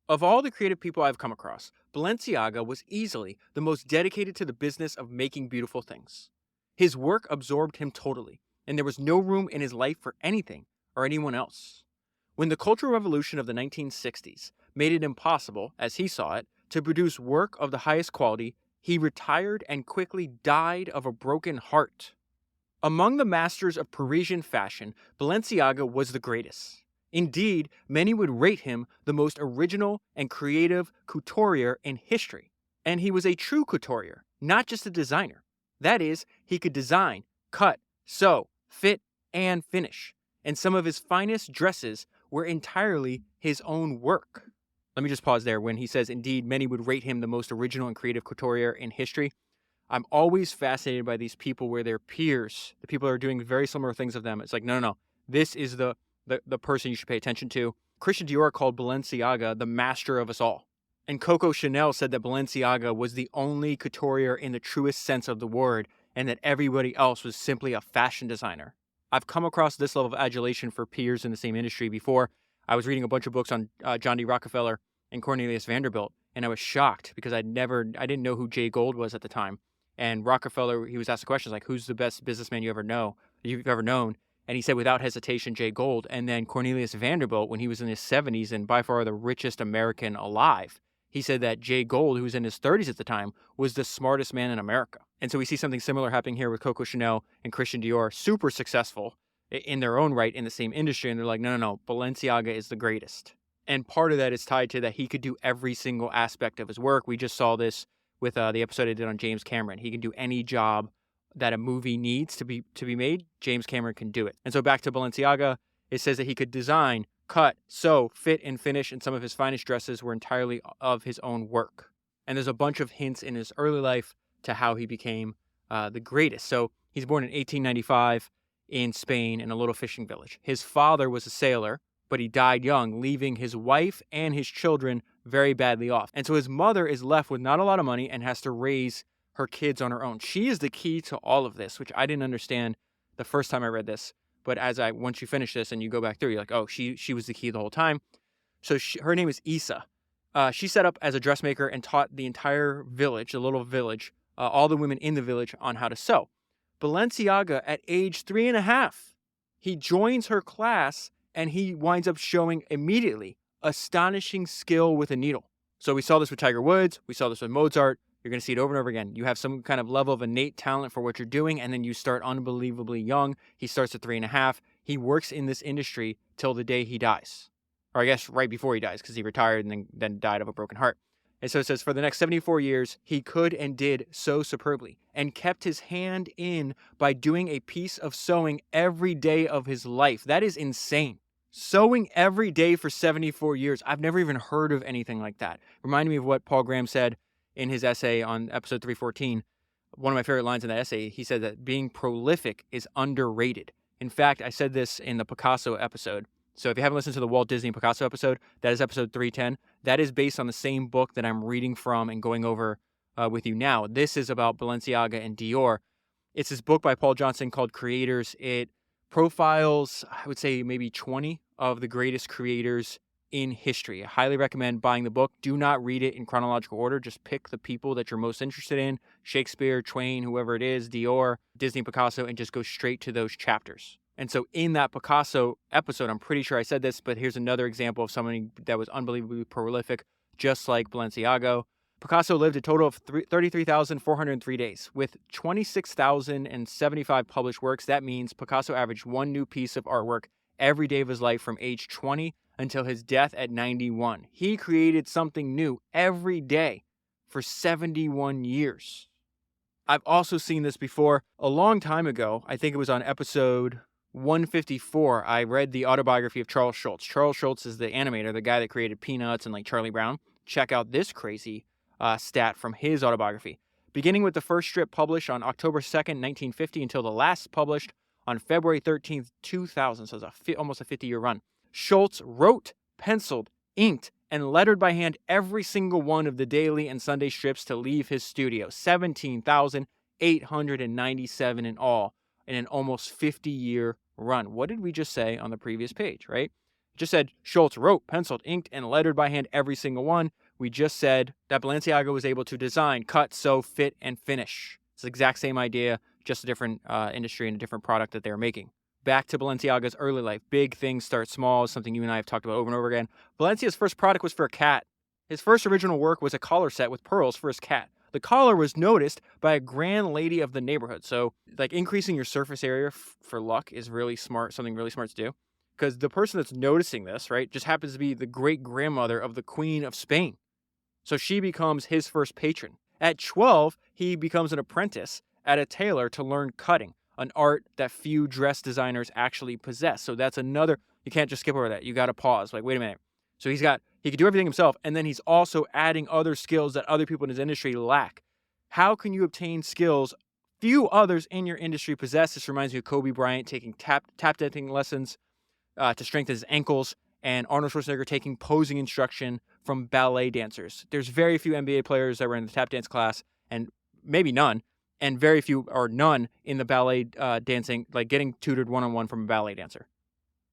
Of all the creative people I've come across, Balenciaga was easily the most dedicated to the business of making beautiful things. His work absorbed him totally, and there was no room in his life for anything or anyone else. When the Cultural Revolution of the 1960s made it impossible, as he saw it, to produce work of the highest quality, he retired and quickly died of a broken heart. Among the masters of Parisian fashion, Balenciaga was the greatest. Indeed, many would rate him the most original and creative couturier in history. And he was a true couturier, not just a designer. That is, he could design, cut, sew, fit, and finish. And some of his finest dresses were entirely his own work. Let me just pause there. When he says, indeed, many would rate him the most original and creative couturier in history, I'm always fascinated by these people where their peers, the people that are doing very similar things of them, it's like, no. This is the person you should pay attention to. Christian Dior called Balenciaga the master of us all. And Coco Chanel said that Balenciaga was the only couturier in the truest sense of the word, and that everybody else was simply a fashion designer. I've come across this level of adulation for peers in the same industry before. I was reading a bunch of books on John D. Rockefeller and Cornelius Vanderbilt, and I was shocked because I didn't know who Jay Gould was at the time. And Rockefeller, he was asked the questions like, who's the best businessman you've ever known? And he said, without hesitation, Jay Gould. And then Cornelius Vanderbilt, when he was in his 70s and by far the richest American alive, he said that Jay Gould, who was in his 30s at the time, was the smartest man in America. And so we see something similar happening here with Coco Chanel and Christian Dior, super successful in their own right in the same industry. And they're like, no, Balenciaga is the greatest. And part of that is tied to that he could do every single aspect of his work. We just saw this with the episode I did on James Cameron. He can do any job that a movie needs to be made. James Cameron can do it. And so back to Balenciaga, it says that he could design, cut, sew, fit, and finish, and some of his finest dresses were entirely of his own work. And there's a bunch of hints in his early life to how he became the greatest. So he's born in 1895 in Spain in a little fishing village. His father was a sailor, but he died young, leaving his wife and his children very badly off. And so his mother is left with not a lot of money and has to raise her kids on her own. She is the key to all of this, which I didn't understand the first time I read this. But once you finish this and you go back through, you're like, oh, she was the key the whole time. So her name is Isa. She set up as a dressmaker and taught the entire village, the little village, all the women in the village on how to sew. Balenciaga, at age 3.5, he joins her class and he winds up showing immediately astonishing skill with a needle. So we saw this with Tiger Woods. We saw this with Mozart. You're going to see it over and over again. You have some kind of level of innate talent for what you're doing, and then you start unbelievably young. He starts at 3.5. He works in this industry till the day he dies. Or I guess right before he dies, because he retired and then died of a broken heart. And so it says, for the next 74 years, he could and did so superbly, and kept his hand in by doing a piece of sewing every day of his life. That is insane. Sewing every day for 74 years. I've never even heard of anything like that. Reminded me of what Paul Graham said in his essay on episode 314. One of my favorite lines in that essay, he said that being prolific is underrated. In fact, I said this in the Picasso episode. So if you haven't listened to the Walt Disney Picasso episode, that is episode 310. That is based on the same book that I'm reading from and going over with you now. This is about Balenciaga and Dior. It's this book by Paul Johnson called Creators. It profiles, I would say, maybe 20 of the greatest creators in history. I highly recommend buying the book. Do not read it in chronological order. Just pick the people that you're most interested in. Shakespeare, Twain, whoever it is, Dior, Disney, Picasso, and just go straight to those chapters. And so in that Picasso episode, I'm pretty sure I said this, but here's another example of somebody that was unbelievably prolific, just like Balenciaga. Picasso lived a total of 33,403 days. With 26,075 published works, that means Picasso averaged one new piece of artwork every day of his life from age 20 until his death at 91. He created something new every day for 71 years. I've also seen this before a long time ago. I think it was on episode 154. I read the autobiography of Charles Schulz. Charles Schulz is the animator, the guy that created Peanuts and like Charlie Brown. Check out this crazy stat from his autobiography. Beginning with the first strip published on October 2nd, 1950 until the last published on February 13th, 2000. So it's almost a 50-year run. Schulz wrote, penciled, inked, and lettered by hand every single one of the daily and Sunday strips to leave his studio. 17,897 in all in an almost 50-year run. What did we just say on the previous page, right? Just said Schultz wrote, penciled, inked, and lettered by hand every single one. We just said that Balenciaga was able to design, cut, sew, fit, and finish. It's the exact same idea, just a different industry and a different product that they're making. Back to Balenciaga's early life. Big things start small, something you and I have talked about over and over again. Balenciaga's first product was for a cat. His first original work was a collar set with pearls for his cat. The collar was noticed by a grand lady of the neighborhood. So, like, increasing your surface area for luck is really smart, something really smart to do. Because the person that's noticing this, right, just happens to be the great-grandmother of the Queen of Spain. So she becomes his first patron. At 12, he becomes an apprentice at a tailor to learn cutting, an art that few dress designers actually possess. So that's another, you can't just skip over that. You got to pause. Like, wait a minute. So he can do everything himself, and then he's also adding other skills that other people in his industry lack. How can you obtain skills few others in your industry possess? This reminds me of Kobe Bryant taking tap dancing lessons to strengthen his ankles, and Arnold Schwarzenegger taking posing instruction from ballet dancers. There's very few NBA players that were in the tap dance class, and maybe none, and very few or none in the ballet dancing, like getting tutored one-on-one from a ballet dancer.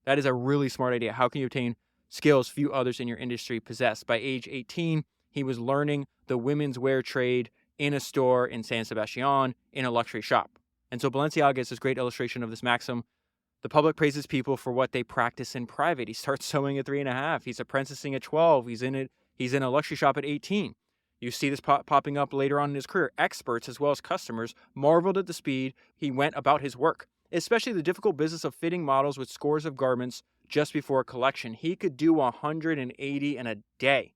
That is a really smart idea. How can you obtain skills few others in your industry possess? By age 18, he was learning the women's wear trade in a store in San Sebastian in a luxury shop. And so Balenciaga is this great illustration of this maxim. The public praises people for what they practice in private. He starts sewing at 3.5. He's apprenticing at 12. He's in a luxury shop at 18. You see this popping up later on in his career. Experts, as well as customers, marveled at the speed he went about his work, especially the difficult business of fitting models with scores of garments just before a collection. He could do 180 in a day.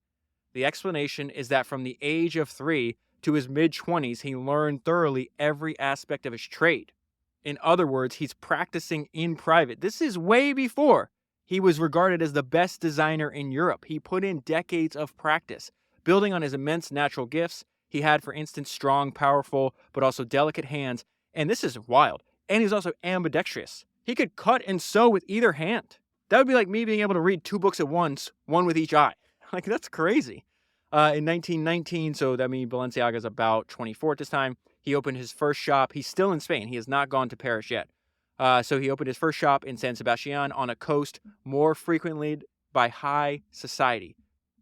The explanation is that from the age of 3 to his mid-20s, he learned thoroughly every aspect of his trade. In other words, he's practicing in private. This is way before he was regarded as the best designer in Europe. He put in decades of practice, building on his immense natural gifts. He had, for instance, strong, powerful, but also delicate hands. And this is wild. And he's also ambidextrous. He could cut and sew with either hand. That would be like me being able to read 2 books at once, one with each eye. Like, that's crazy. In 1919, so that means Balenciaga's about 24 at this time, he opened his first shop. He's still in Spain. He has not gone to Paris yet. So he opened his first shop in San Sebastian on a coast more frequently by high society.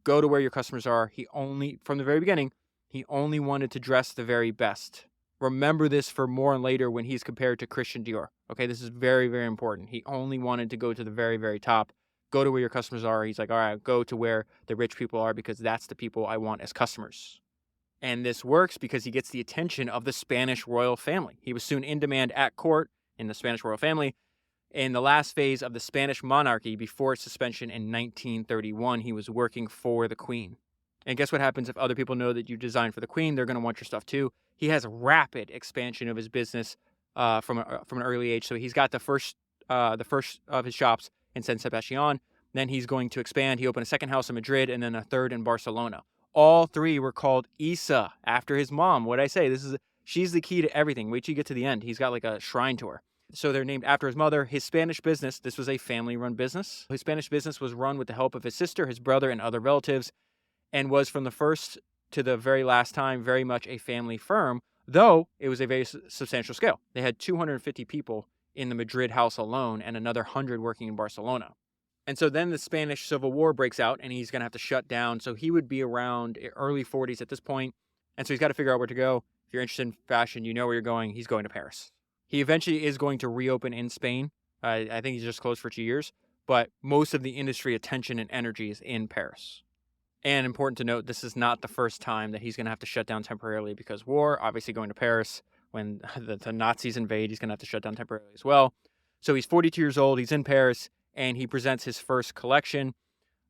Go to where your customers are. From the very beginning, he only wanted to dress the very best. Remember this for more and later when he's compared to Christian Dior. Okay, this is very, very important. He only wanted to go to the very, very top. Go to where your customers are. He's like, all right, go to where the rich people are because that's the people I want as customers. And this works because he gets the attention of the Spanish royal family. He was soon in demand at court in the Spanish royal family. In the last phase of the Spanish monarchy before its suspension in 1931, he was working for the Queen. And guess what happens if other people know that you designed for the Queen? They're going to want your stuff too. He has rapid expansion of his business from an early age. So he's got the first of his shops in San Sebastian. Then he's going to expand. He opened a second house in Madrid and then a third in Barcelona. All 3 were called Isa after his mom. What'd I say? She's the key to everything. Wait till you get to the end. He's got like a shrine to her. So they're named after his mother. His Spanish business, this was a family-run business. His Spanish business was run with the help of his sister, his brother, and other relatives, and was from the first to the very last time very much a family firm, though it was a very substantial scale. They had 250 people in the Madrid house alone and another 100 working in Barcelona. And so then the Spanish Civil War breaks out and he's going to have to shut down. So he would be around early 40s at this point. And so he's got to figure out where to go. If you're interested in fashion, you know where you're going. He's going to Paris. He eventually is going to reopen in Spain. I think he's just closed for 2 years. But most of the industry attention and energy is in Paris. And important to note, this is not the first time that he's going to have to shut down temporarily because war, obviously going to Paris. When the Nazis invade, he's going to have to shut down temporarily as well. So he's 42 years old. He's in Paris. And he presents his first collection.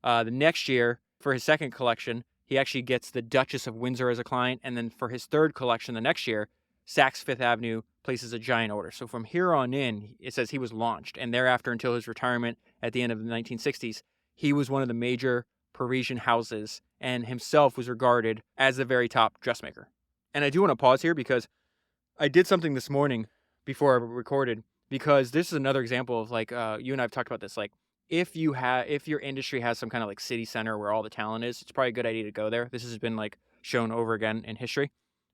The next year, for his second collection, he actually gets the Duchess of Windsor as a client. And then for his third collection the next year, Saks Fifth Avenue places a giant order. So from here on in, it says he was launched. And thereafter, until his retirement at the end of the 1960s, he was one of the major Parisian houses and himself was regarded as the very top dressmaker. And I do want to pause here because I did something this morning before I recorded. Because this is another example of like, you and I have talked about this, like if your industry has some kind of like city center where all the talent is, it's probably a good idea to go there. This has been like shown over again in history.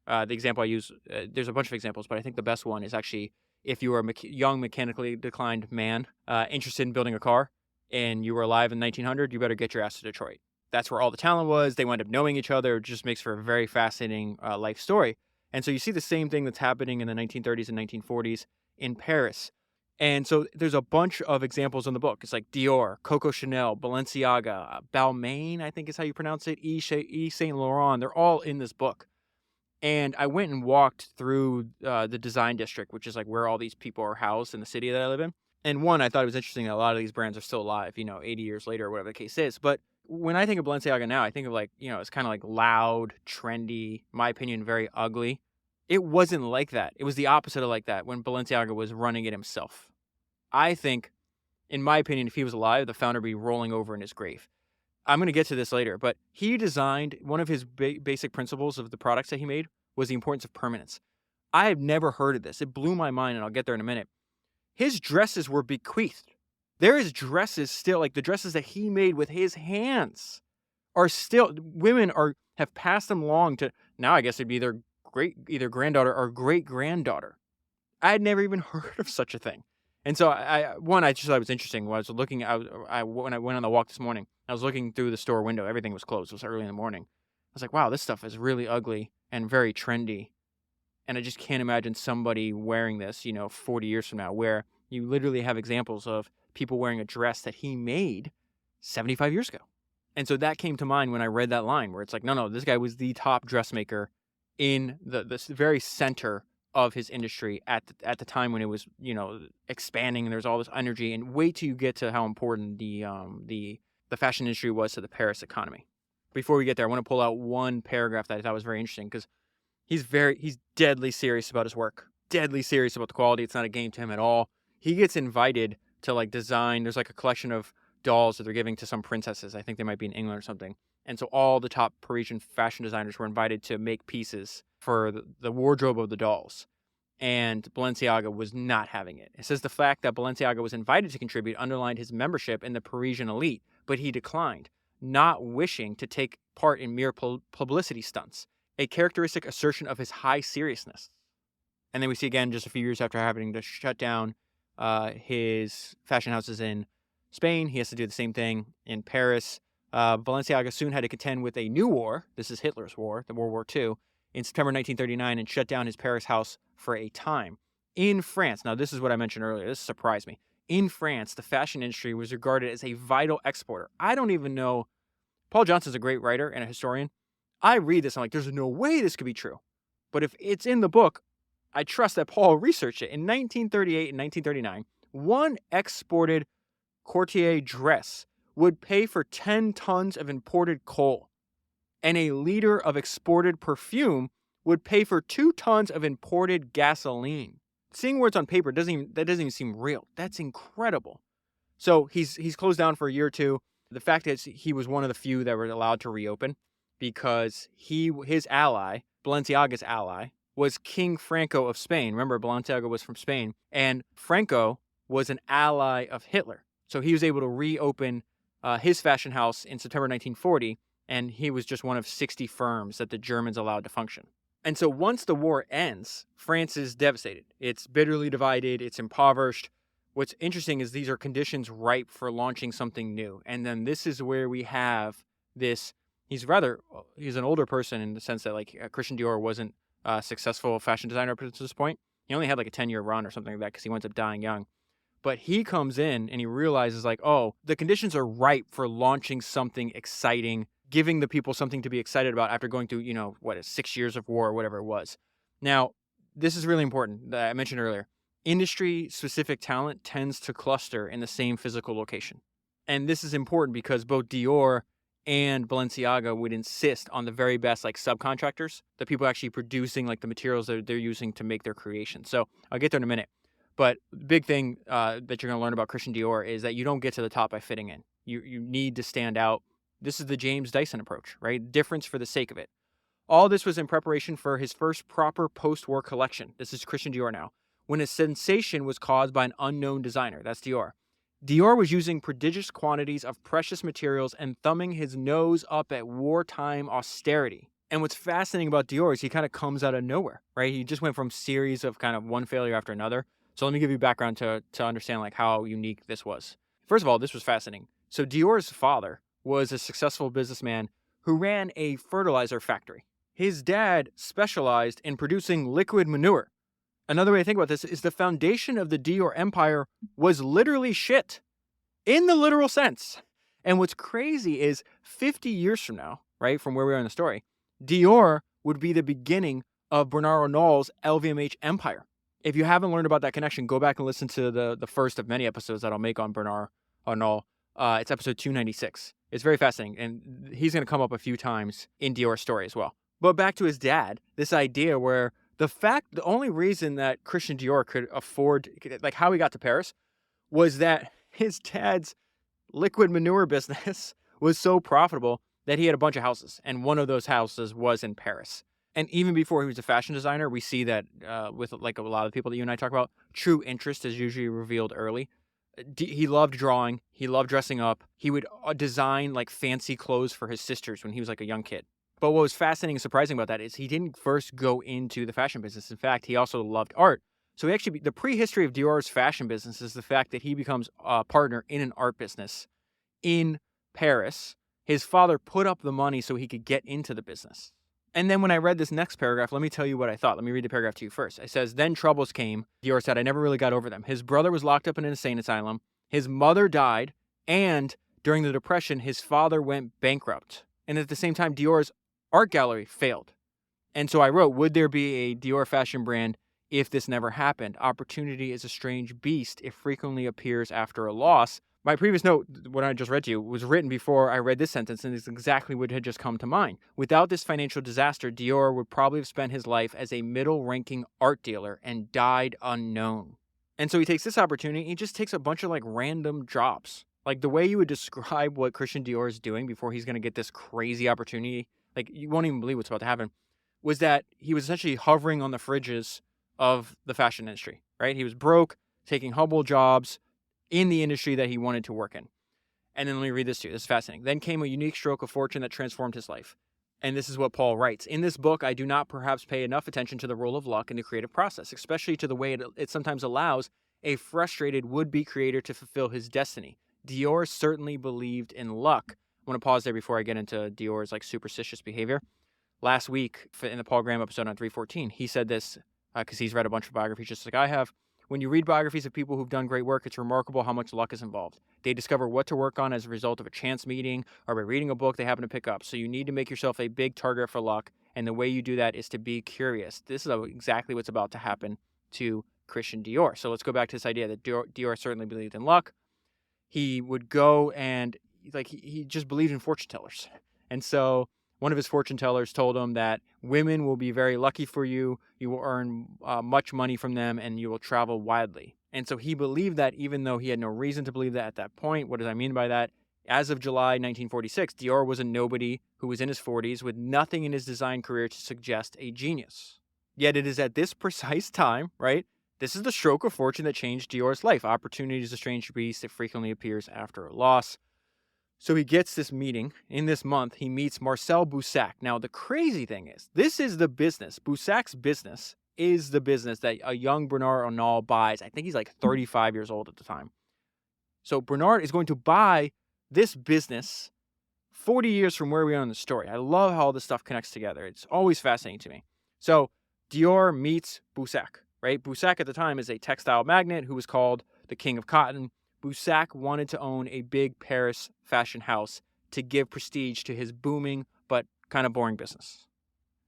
The example I use, there's a bunch of examples, but I think the best one is actually if you are a young mechanically declined man interested in building a car, and you were alive in 1900, you better get your ass to Detroit. That's where all the talent was. They wind up knowing each other. It just makes for a very fascinating life story. And so you see the same thing that's happening in the 1930s and 1940s in Paris. And so there's a bunch of examples in the book. It's like Dior, Coco Chanel, Balenciaga, Balmain, I think is how you pronounce it, Yves Saint Laurent. They're all in this book. And I went and walked through the design district, which is like where all these people are housed in the city that I live in. And one, I thought it was interesting that a lot of these brands are still alive, 80 years later or whatever the case is. But when I think of Balenciaga now, I think of like, it's kind of like loud, trendy, my opinion, very ugly. It wasn't like that. It was the opposite of like that when Balenciaga was running it himself. I think, in my opinion, if he was alive, the founder would be rolling over in his grave. I'm going to get to this later, but he designed, one of his basic principles of the products that he made was the importance of permanence. I have never heard of this. It blew my mind, and I'll get there in a minute. His dresses were bequeathed. There is dresses still, like the dresses that he made with his hands are still, women have passed them along to, now I guess it'd be their either granddaughter or great-granddaughter. I had never even heard of such a thing. And so I just thought it was interesting. When I was looking, when I went on the walk this morning, I was looking through the store window. Everything was closed. It was early in the morning. I was like, wow, this stuff is really ugly and very trendy. And I just can't imagine somebody wearing this, 40 years from now, where you literally have examples of people wearing a dress that he made 75 years ago. And so that came to mind when I read that line where it's like, no, this guy was the top dressmaker in the very center of his industry at the time when it was, expanding and there was all this energy. And wait till you get to how important the fashion industry was to the Paris economy. Before we get there, I want to pull out one paragraph that I thought was very interesting because he's deadly serious about his work, deadly serious about the quality. It's not a game to him at all. He gets invited to like design. There's like a collection of dolls that they're giving to some princesses. I think they might be in England or something. And so all the top Parisian fashion designers were invited to make pieces for the wardrobe of the dolls. And Balenciaga was not having it. It says the fact that Balenciaga was invited to contribute underlined his membership in the Parisian elite, but he declined, not wishing to take part in mere publicity stunts, a characteristic assertion of his high seriousness. And then we see again just a few years after having to shut down his fashion houses in Spain, he has to do the same thing in Paris. Balenciaga soon had to contend with a new war. This is Hitler's war, the World War II, in September 1939, and shut down his Paris house for a time. In France, now this is what I mentioned earlier. This surprised me. In France, the fashion industry was regarded as a vital exporter. I don't even know. Paul Johnson's a great writer and a historian. I read this, I'm like, there's no way this could be true. But if it's in the book, I trust that Paul researched it. In 1938 and 1939, one exported couturier dress would pay for 10 tons of imported coal, and a liter of exported perfume would pay for 2 tons of imported gasoline. Seeing words on paper that doesn't even seem real. That's incredible. So he's closed down for a year or two. The fact is he was one of the few that were allowed to reopen because his ally, Balenciaga's ally, was King Franco of Spain. Remember, Balenciaga was from Spain, and Franco was an ally of Hitler. So he was able to reopen his fashion house in September 1940, and he was just one of 60 firms that the Germans allowed to function. And so once the war ends, France is devastated. It's bitterly divided. It's impoverished. What's interesting is these are conditions ripe for launching something new. And then this is where we have this. He's an older person in the sense that like Christian Dior wasn't a successful fashion designer up to this point. He only had like a 10-year run or something like that because he winds up dying young. But he comes in and he realizes like, oh, the conditions are ripe for launching something exciting, giving the people something to be excited about after going through, 6 years of war or whatever it was. Now, this is really important that I mentioned earlier. Industry-specific talent tends to cluster in the same physical location. And this is important because both Dior and Balenciaga would insist on the very best like subcontractors, the people actually producing like the materials that they're using to make their creation. So I'll get there in a minute. But the big thing that you're going to learn about Christian Dior is that you don't get to the top by fitting in. You need to stand out. This is the James Dyson approach, right? Difference for the sake of it. All this was in preparation for his first proper post-war collection. This is Christian Dior now. When a sensation was caused by an unknown designer. That's Dior. Dior was using prodigious quantities of precious materials and thumbing his nose up at wartime austerity. And what's fascinating about Dior is he kind of comes out of nowhere, right? He just went from series of kind of one failure after another. So let me give you background to understand like how unique this was. First of all, this was fascinating. So Dior's father was a successful businessman who ran a fertilizer factory. His dad specialized in producing liquid manure. Another way to think about this is the foundation of the Dior empire was literally shit, in the literal sense. And what's crazy is 50 years from now, right, from where we are in the story, Dior would be the beginning of Bernard Arnault's LVMH empire. If you haven't learned about that connection, go back and listen to the first of many episodes that I'll make on Bernard Arnault. It's episode 296. It's very fascinating, and he's going to come up a few times in Dior's story as well. But back to his dad, this idea where the only reason that Christian Dior could afford, like how he got to Paris, was that his dad's liquid manure business was so profitable that he had a bunch of houses, and one of those houses was in Paris. And even before he was a fashion designer, we see that with like a lot of the people that you and I talk about, true interest is usually revealed early. He loved drawing. He loved dressing up. He would design like fancy clothes for his sisters when he was like a young kid. But what was fascinating and surprising about that is he didn't first go into the fashion business. In fact, he also loved art. So the prehistory of Dior's fashion business is the fact that he becomes a partner in an art business in Paris. His father put up the money so he could get into the business. And then when I read this next paragraph, let me tell you what I thought. Let me read the paragraph to you first. It says, then troubles came. Dior said, I never really got over them. His brother was locked up in an insane asylum. His mother died. And during the Depression, his father went bankrupt. And at the same time, Dior's art gallery failed. And so I wrote, would there be a Dior fashion brand if this never happened? Opportunity is a strange beast. It frequently appears after a loss. My previous note, what I just read to you, was written before I read this sentence, and it's exactly what had just come to mind. Without this financial disaster, Dior would probably have spent his life as a middle-ranking art dealer and died unknown. And so he takes this opportunity, he just takes a bunch of like random jobs. Like the way you would describe what Christian Dior is doing before he's going to get this crazy opportunity, like you won't even believe what's about to happen, was that he was essentially hovering on the fridges of the fashion industry, right? He was broke, taking humble jobs in the industry that he wanted to work in. And then let me read this to you. This is fascinating. Then came a unique stroke of fortune that transformed his life. And this is what Paul writes. In this book, I do not perhaps pay enough attention to the role of luck in the creative process, especially to the way it sometimes allows a frustrated would-be creator to fulfill his destiny. Dior certainly believed in luck. I want to pause there before I get into Dior's like superstitious behavior. Last week, in the Paul Graham episode on 314, he said this because he's read a bunch of biographies just like I have. When you read biographies of people who've done great work, it's remarkable how much luck is involved. They discover what to work on as a result of a chance meeting or by reading a book they happen to pick up. So you need to make yourself a big target for luck, and the way you do that is to be curious. This is exactly what's about to happen to Christian Dior. So let's go back to this idea that Dior certainly believed in luck. He would go and he just believed in fortune tellers. And so one of his fortune tellers told him that women will be very lucky for you. You will earn much money from them, and you will travel widely. And so he believed that, even though he had no reason to believe that at that point. What does I mean by that? As of July 1946, Dior was a nobody who was in his 40s with nothing in his design career to suggest a genius. Yet it is at this precise time, right? This is the stroke of fortune that changed Dior's life. Opportunity is a strange beast. It frequently appears after a loss. So he gets this meeting. In this month, he meets Marcel Boussac. Now, the crazy thing is, this is the business. Boussac's business is the business that a young Bernard Arnault buys. I think he's like 35 years old at the time. So Bernard is going to buy this business 40 years from where we are in the story. I love how all this stuff connects together. It's always fascinating to me. So Dior meets Boussac, right? Boussac at the time is a textile magnate who was called the King of Cotton. Boussac wanted to own a big Paris fashion house to give prestige to his booming but kind of boring business.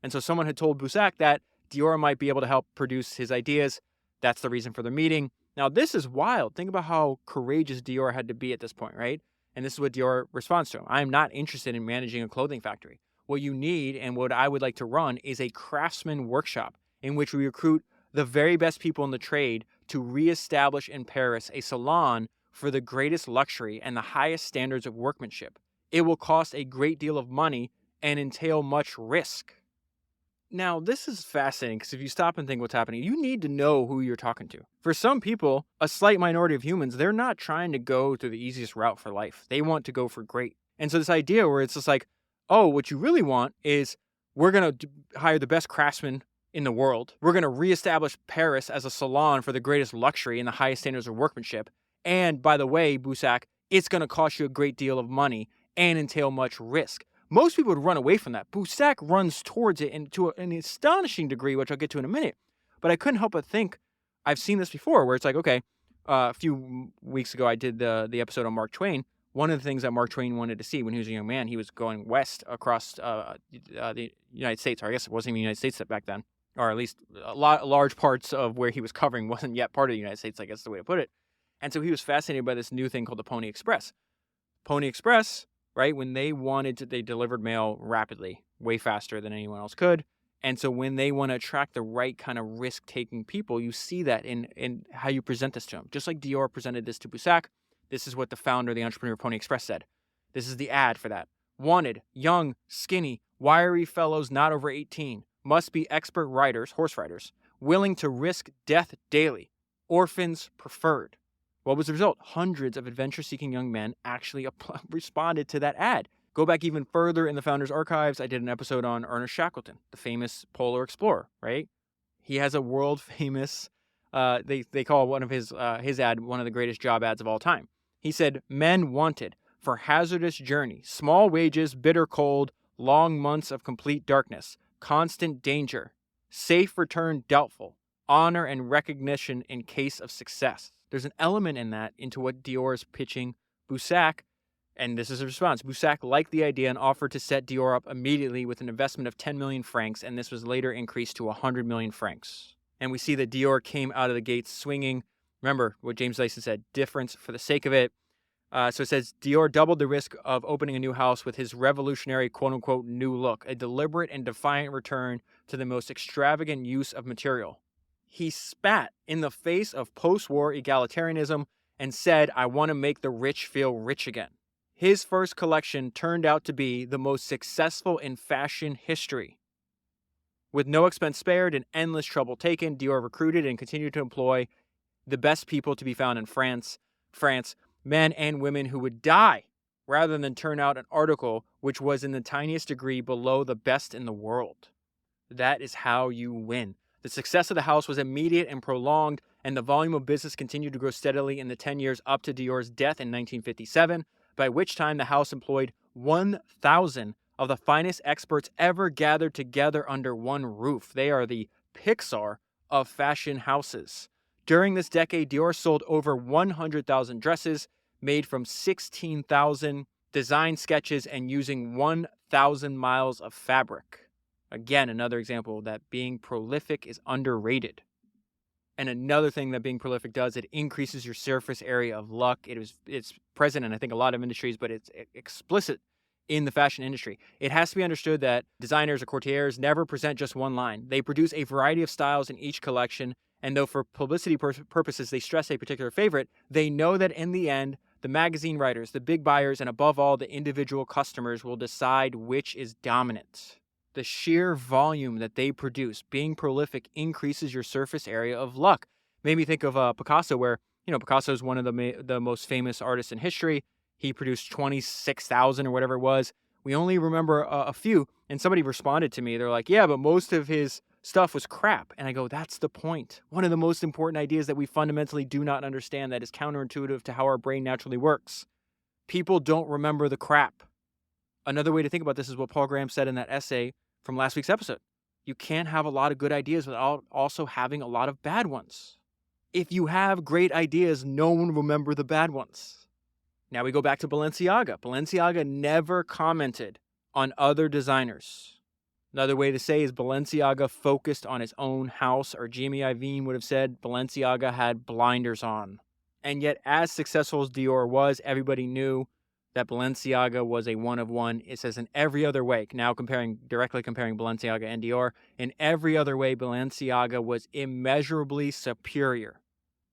And so someone had told Boussac that Dior might be able to help produce his ideas. That's the reason for the meeting. Now, this is wild. Think about how courageous Dior had to be at this point, right? And this is what Dior responds to him. I am not interested in managing a clothing factory. What you need and what I would like to run is a craftsman workshop in which we recruit the very best people in the trade to reestablish in Paris a salon for the greatest luxury and the highest standards of workmanship. It will cost a great deal of money and entail much risk. Now, this is fascinating because if you stop and think what's happening, you need to know who you're talking to. For some people, a slight minority of humans, they're not trying to go to the easiest route for life. They want to go for great. And so this idea where it's just like, oh, what you really want is we're going to hire the best craftsman in the world. We're going to reestablish Paris as a salon for the greatest luxury and the highest standards of workmanship. And by the way, Boussac, it's going to cost you a great deal of money and entail much risk. Most people would run away from that. Boussac runs towards it and to an astonishing degree, which I'll get to in a minute. But I couldn't help but think, I've seen this before, where it's like, okay, a few weeks ago I did the episode on Mark Twain. One of the things that Mark Twain wanted to see when he was a young man, he was going west across the United States, or I guess it wasn't even the United States back then, or at least large parts of where he was covering wasn't yet part of the United States, I guess is the way to put it. And so he was fascinated by this new thing called the Pony Express. Pony Express, right, when they delivered mail rapidly, way faster than anyone else could. And so when they want to attract the right kind of risk-taking people, you see that in how you present this to them. Just like Dior presented this to Boussac, this is what the founder, the entrepreneur of Pony Express said. This is the ad for that. Wanted, young, skinny, wiry fellows not over 18, must be expert riders, horse riders, willing to risk death daily, orphans preferred. What was the result? Hundreds of adventure-seeking young men actually responded to that ad. Go back even further in the founder's archives. I did an episode on Ernest Shackleton, the famous polar explorer, right? He has a world-famous, they call one of his ad one of the greatest job ads of all time. He said, men wanted for hazardous journey, small wages, bitter cold, long months of complete darkness, constant danger, safe return doubtful, honor and recognition in case of success. There's an element in that into what Dior is pitching Boussac, and this is a response. Boussac liked the idea and offered to set Dior up immediately with an investment of 10 million francs, and this was later increased to 100 million francs. And we see that Dior came out of the gates swinging. Remember what James Dyson said, difference for the sake of it. So it says, Dior doubled the risk of opening a new house with his revolutionary quote-unquote new look, a deliberate and defiant return to the most extravagant use of material. He spat in the face of post-war egalitarianism and said, I want to make the rich feel rich again. His first collection turned out to be the most successful in fashion history. With no expense spared and endless trouble taken, Dior recruited and continued to employ the best people to be found in France, men and women who would die rather than turn out an article which was in the tiniest degree below the best in the world. That is how you win. The success of the house was immediate and prolonged, and the volume of business continued to grow steadily in the 10 years up to Dior's death in 1957, by which time the house employed 1,000 of the finest experts ever gathered together under one roof. They are the Pixar of fashion houses. During this decade, Dior sold over 100,000 dresses made from 16,000 design sketches and using 1,000 miles of fabric. Again, another example that being prolific is underrated. And another thing that being prolific does, it increases your surface area of luck. It's present in, I think, a lot of industries, but it's explicit in the fashion industry. It has to be understood that designers or courtiers never present just one line. They produce a variety of styles in each collection, and though for publicity purposes they stress a particular favorite, they know that in the end, the magazine writers, the big buyers, and above all, the individual customers will decide which is dominant. The sheer volume that they produce, being prolific, increases your surface area of luck. Made me think of Picasso, where, Picasso is one of the most famous artists in history. He produced 26,000 or whatever it was. We only remember a few. And somebody responded to me. They're like, yeah, but most of his stuff was crap. And I go, that's the point. One of the most important ideas that we fundamentally do not understand that is counterintuitive to how our brain naturally works. People don't remember the crap. Another way to think about this is what Paul Graham said in that essay from last week's episode. You can't have a lot of good ideas without also having a lot of bad ones. If you have great ideas, no one will remember the bad ones. Now we go back to Balenciaga. Balenciaga never commented on other designers. Another way to say is Balenciaga focused on his own house, or Jamie Iovine would have said Balenciaga had blinders on. And yet, as successful as Dior was, everybody knew that Balenciaga was a one of one. It says in every other way, now directly comparing Balenciaga and Dior, in every other way, Balenciaga was immeasurably superior.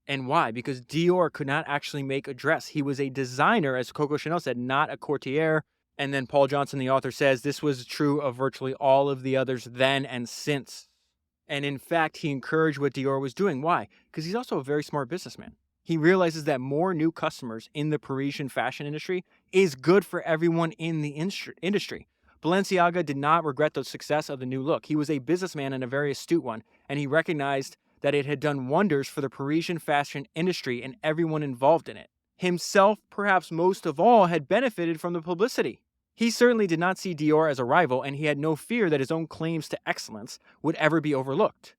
And why? Because Dior could not actually make a dress. He was a designer, as Coco Chanel said, not a courtier. And then Paul Johnson, the author, says this was true of virtually all of the others then and since. And in fact, he encouraged what Dior was doing. Why? Because he's also a very smart businessman. He realizes that more new customers in the Parisian fashion industry is good for everyone in the industry. Balenciaga did not regret the success of the new look. He was a businessman and a very astute one, and he recognized that it had done wonders for the Parisian fashion industry and everyone involved in it. Himself, perhaps most of all, had benefited from the publicity. He certainly did not see Dior as a rival, and he had no fear that his own claims to excellence would ever be overlooked.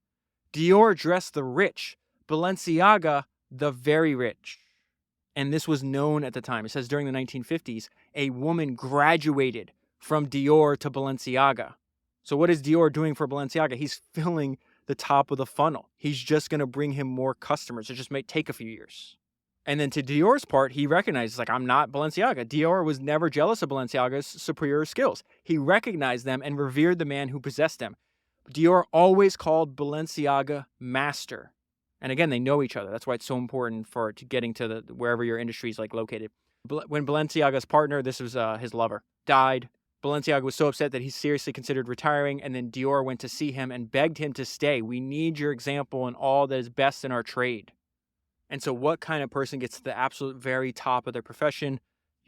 Dior dressed the rich, Balenciaga the very rich. And this was known at the time. It says during the 1950s, a woman graduated from Dior to Balenciaga. So what is Dior doing for Balenciaga? He's filling the top of the funnel. He's just going to bring him more customers. It just may take a few years. And then to Dior's part, he recognizes, like, I'm not Balenciaga. Dior was never jealous of Balenciaga's superior skills. He recognized them and revered the man who possessed them. Dior always called Balenciaga master. And again, they know each other. That's why it's so important to getting to wherever your industry is located. When Balenciaga's partner, this was his lover, died, Balenciaga was so upset that he seriously considered retiring, and then Dior went to see him and begged him to stay. We need your example and all that is best in our trade. And so what kind of person gets to the absolute very top of their profession?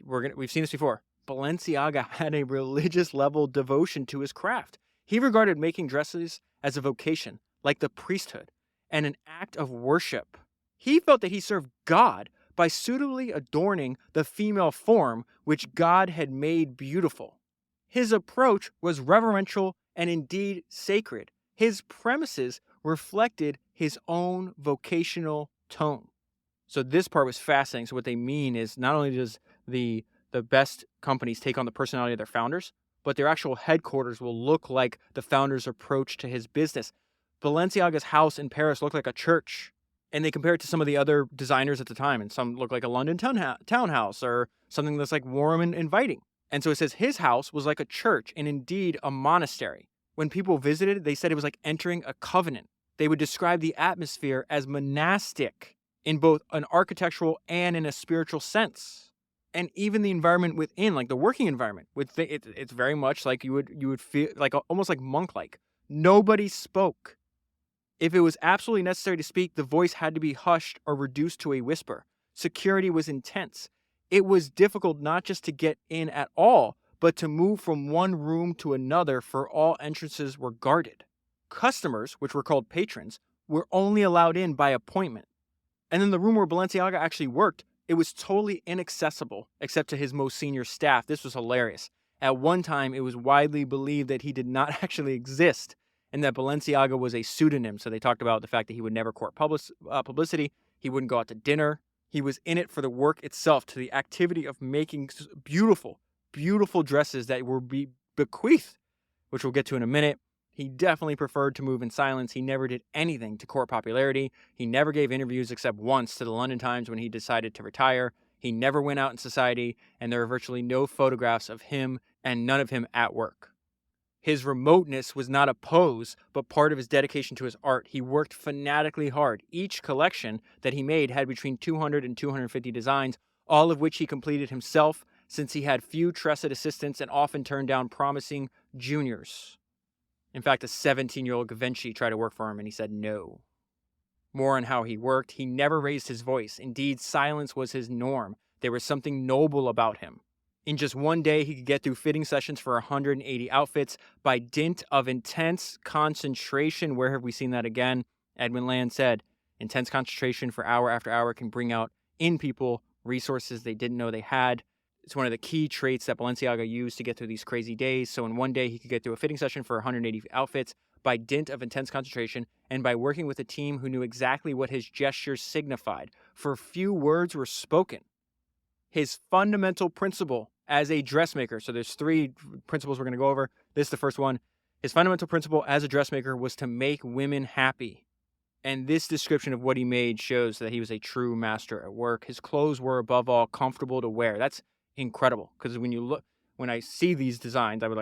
We've seen this before. Balenciaga had a religious level devotion to his craft. He regarded making dresses as a vocation, like the priesthood, and an act of worship. He felt that he served God by suitably adorning the female form which God had made beautiful. His approach was reverential and indeed sacred. His premises reflected his own vocational tone. So this part was fascinating. So what they mean is not only does the best companies take on the personality of their founders, but their actual headquarters will look like the founder's approach to his business. Balenciaga's house in Paris looked like a church. And they compare it to some of the other designers at the time. And some look like a London townhouse or something that's warm and inviting. And so it says his house was like a church and indeed a monastery. When people visited, they said it was like entering a covenant. They would describe the atmosphere as monastic in both an architectural and in a spiritual sense. And even the environment within, the working environment, it's very much like you would feel almost like monk-like. Nobody spoke. If it was absolutely necessary to speak, the voice had to be hushed or reduced to a whisper. Security was intense. It was difficult not just to get in at all, but to move from one room to another, for all entrances were guarded. Customers, which were called patrons, were only allowed in by appointment. And then the room where Balenciaga actually worked, it was totally inaccessible except to his most senior staff. This was hilarious. At one time, it was widely believed that he did not actually exist and that Balenciaga was a pseudonym. So they talked about the fact that he would never court publicity. He wouldn't go out to dinner. He was in it for the work itself, to the activity of making beautiful, beautiful dresses that were bequeathed, which we'll get to in a minute. He definitely preferred to move in silence. He never did anything to court popularity. He never gave interviews except once to the London Times when he decided to retire. He never went out in society, and there are virtually no photographs of him and none of him at work. His remoteness was not a pose, but part of his dedication to his art. He worked fanatically hard. Each collection that he made had between 200 and 250 designs, all of which he completed himself, since he had few trusted assistants and often turned down promising juniors. In fact, a 17-year-old Givenchy tried to work for him, and he said no. More on how he worked. He never raised his voice. Indeed, silence was his norm. There was something noble about him. In just one day, he could get through fitting sessions for 180 outfits by dint of intense concentration. Where have we seen that again? Edwin Land said, intense concentration for hour after hour can bring out in people resources they didn't know they had. It's one of the key traits that Balenciaga used to get through these crazy days. So in one day, he could get through a fitting session for 180 outfits by dint of intense concentration and by working with a team who knew exactly what his gestures signified, for few words were spoken. His fundamental principle as a dressmaker, so there's three principles we're going to go over. This is the first one. His fundamental principle as a dressmaker was to make women happy. And this description of what he made shows that he was a true master at work. His clothes were, above all, comfortable to wear. That's incredible, because when I see these designs, I was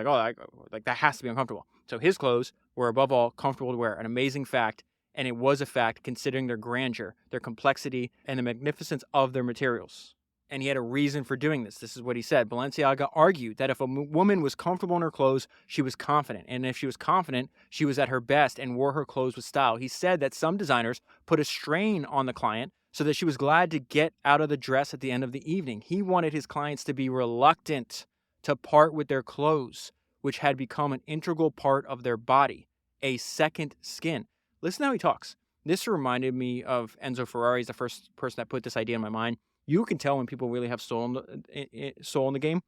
like, that has to be uncomfortable. So his clothes were, above all, comfortable to wear. An amazing fact, and it was a fact considering their grandeur, their complexity, and the magnificence of their materials. And he had a reason for doing this. This is what he said. Balenciaga argued that if a woman was comfortable in her clothes, she was confident. And if she was confident, she was at her best and wore her clothes with style. He said that some designers put a strain on the client so that she was glad to get out of the dress at the end of the evening. He wanted his clients to be reluctant to part with their clothes, which had become an integral part of their body, a second skin. Listen to how he talks. This reminded me of Enzo Ferrari, is the first person that put this idea in my mind. You can tell when people really have soul in the game,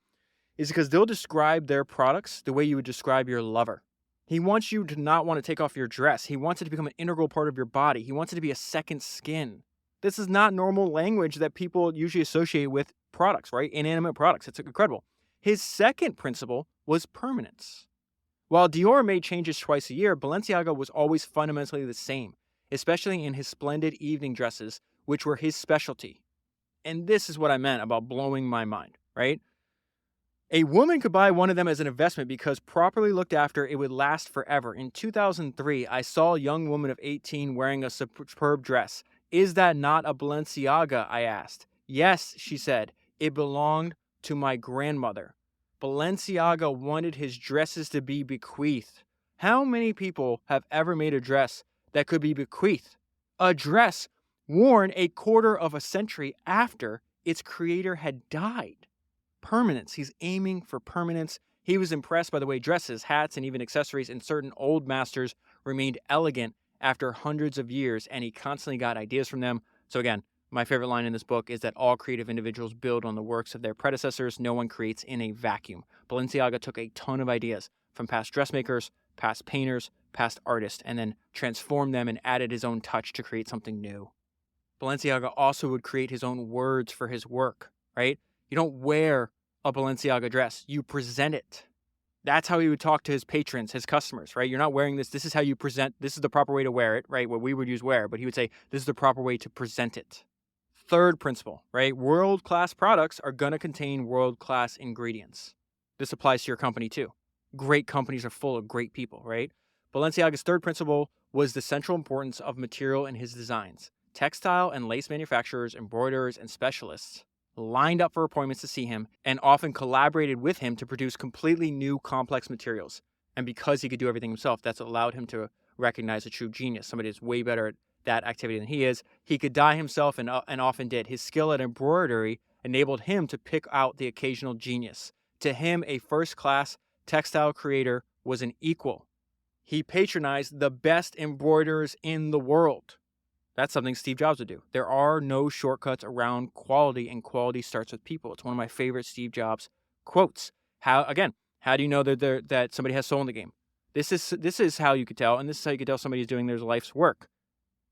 is because they'll describe their products the way you would describe your lover. He wants you to not want to take off your dress. He wants it to become an integral part of your body. He wants it to be a second skin. This is not normal language that people usually associate with products, right? Inanimate products. It's incredible. His second principle was permanence. While Dior made changes twice a year, Balenciaga was always fundamentally the same, especially in his splendid evening dresses, which were his specialty. And this is what I meant about blowing my mind, right? A woman could buy one of them as an investment because properly looked after, it would last forever. In 2003, I saw a young woman of 18 wearing a superb dress. Is that not a Balenciaga? I asked. Yes, she said. It belonged to my grandmother. Balenciaga wanted his dresses to be bequeathed. How many people have ever made a dress that could be bequeathed? A dress worn a quarter of a century after its creator had died. Permanence. He's aiming for permanence. He was impressed by the way dresses, hats, and even accessories in certain old masters remained elegant after hundreds of years, and he constantly got ideas from them. So again, my favorite line in this book is that all creative individuals build on the works of their predecessors. No one creates in a vacuum. Balenciaga took a ton of ideas from past dressmakers, past painters, past artists, and then transformed them and added his own touch to create something new. Balenciaga also would create his own words for his work, right? You don't wear a Balenciaga dress. You present it. That's how he would talk to his patrons, his customers, right? You're not wearing this. This is how you present. This is the proper way to wear it, right? What we would use wear, but he would say, this is the proper way to present it. Third principle, right? World-class products are going to contain world-class ingredients. This applies to your company too. Great companies are full of great people, right? Balenciaga's third principle was the central importance of material in his designs. Textile and lace manufacturers, embroiderers, and specialists lined up for appointments to see him and often collaborated with him to produce completely new complex materials. And because he could do everything himself, that's allowed him to recognize a true genius, somebody who's way better at that activity than he is. He could dye himself and often did. His skill at embroidery enabled him to pick out the occasional genius. To him, a first-class textile creator was an equal. He patronized the best embroiderers in the world. That's something Steve Jobs would do. There are no shortcuts around quality, and quality starts with people. It's one of my favorite Steve Jobs quotes. How do you know that somebody has soul in the game? This is how you could tell, and this is how you could tell somebody's doing their life's work.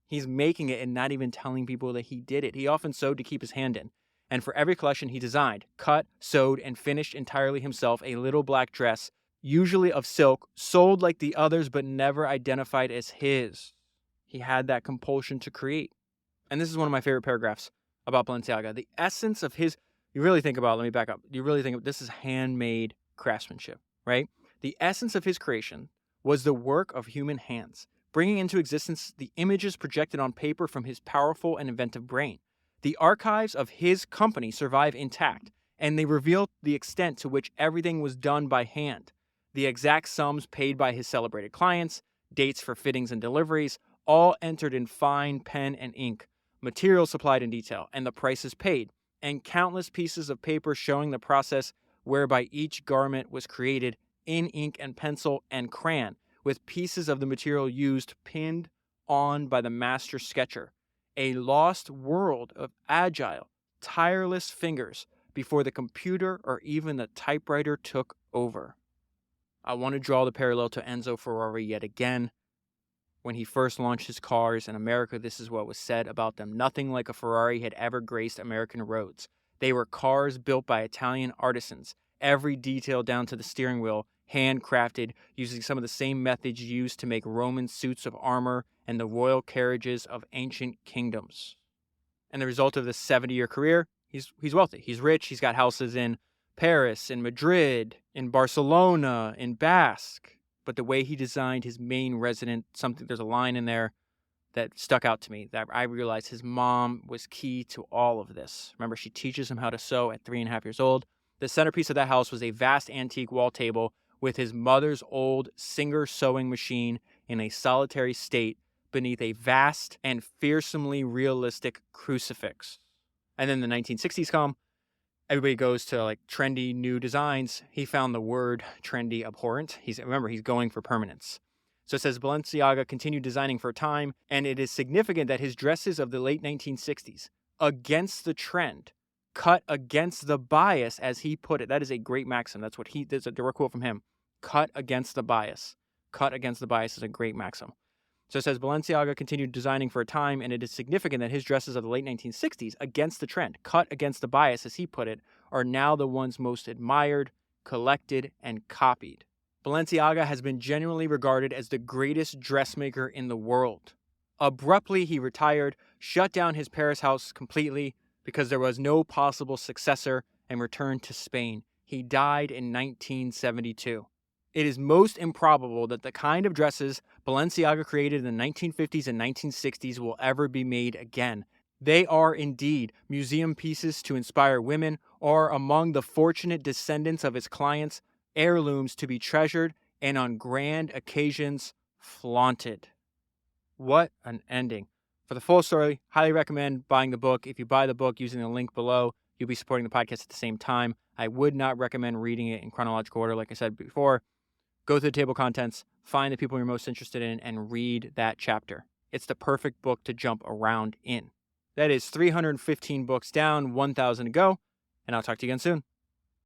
He's making it and not even telling people that he did it. He often sewed to keep his hand in. And for every collection he designed, cut, sewed, and finished entirely himself a little black dress, usually of silk, sold like the others but never identified as his. He had that compulsion to create. And this is one of my favorite paragraphs about Balenciaga. The essence of his, let me back up. This is handmade craftsmanship, right? The essence of his creation was the work of human hands, bringing into existence the images projected on paper from his powerful and inventive brain. The archives of his company survive intact, and they reveal the extent to which everything was done by hand. The exact sums paid by his celebrated clients, dates for fittings and deliveries, all entered in fine pen and ink, materials supplied in detail, and the prices paid, and countless pieces of paper showing the process whereby each garment was created in ink and pencil and crayon, with pieces of the material used pinned on by the master sketcher. A lost world of agile, tireless fingers before the computer or even the typewriter took over. I want to draw the parallel to Enzo Ferrari yet again. When he first launched his cars in America, this is what was said about them. Nothing like a Ferrari had ever graced American roads. They were cars built by Italian artisans, every detail down to the steering wheel, handcrafted using some of the same methods used to make Roman suits of armor and the royal carriages of ancient kingdoms. And the result of this 70-year career, he's wealthy. He's rich. He's got houses in Paris, in Madrid, in Barcelona, in Basque. But the way he designed his main residence, there's a line in there that stuck out to me that I realized his mom was key to all of this. Remember, she teaches him how to sew at 3.5 years old. The centerpiece of that house was a vast antique wall table with his mother's old Singer sewing machine in a solitary state beneath a vast and fearsomely realistic crucifix. And then the 1960s come. Everybody goes to like trendy new designs. He found the word trendy abhorrent. He's going for permanence. So it says Balenciaga continued designing for a time, and it is significant that his dresses of the late 1960s, against the trend, cut against the bias, as he put it. That is a great maxim. That's a direct quote from him. Cut against the bias. Cut against the bias is a great maxim. So it says Balenciaga continued designing for a time, and it is significant that his dresses of the late 1960s, against the trend, cut against the bias, as he put it, are now the ones most admired, collected, and copied. Balenciaga has been genuinely regarded as the greatest dressmaker in the world. Abruptly, he retired, shut down his Paris house completely because there was no possible successor, and returned to Spain. He died in 1972. It is most improbable that the kind of dresses Balenciaga created in the 1950s and 1960s will ever be made again. They are indeed museum pieces to inspire women, or among the fortunate descendants of his clients, heirlooms to be treasured and on grand occasions flaunted. What an ending. For the full story, highly recommend buying the book. If you buy the book using the link below, you'll be supporting the podcast at the same time. I would not recommend reading it in chronological order, like I said before. Go through the table of contents, find the people you're most interested in, and read that chapter. It's the perfect book to jump around in. That is 315 books down, 1,000 to go, and I'll talk to you again soon.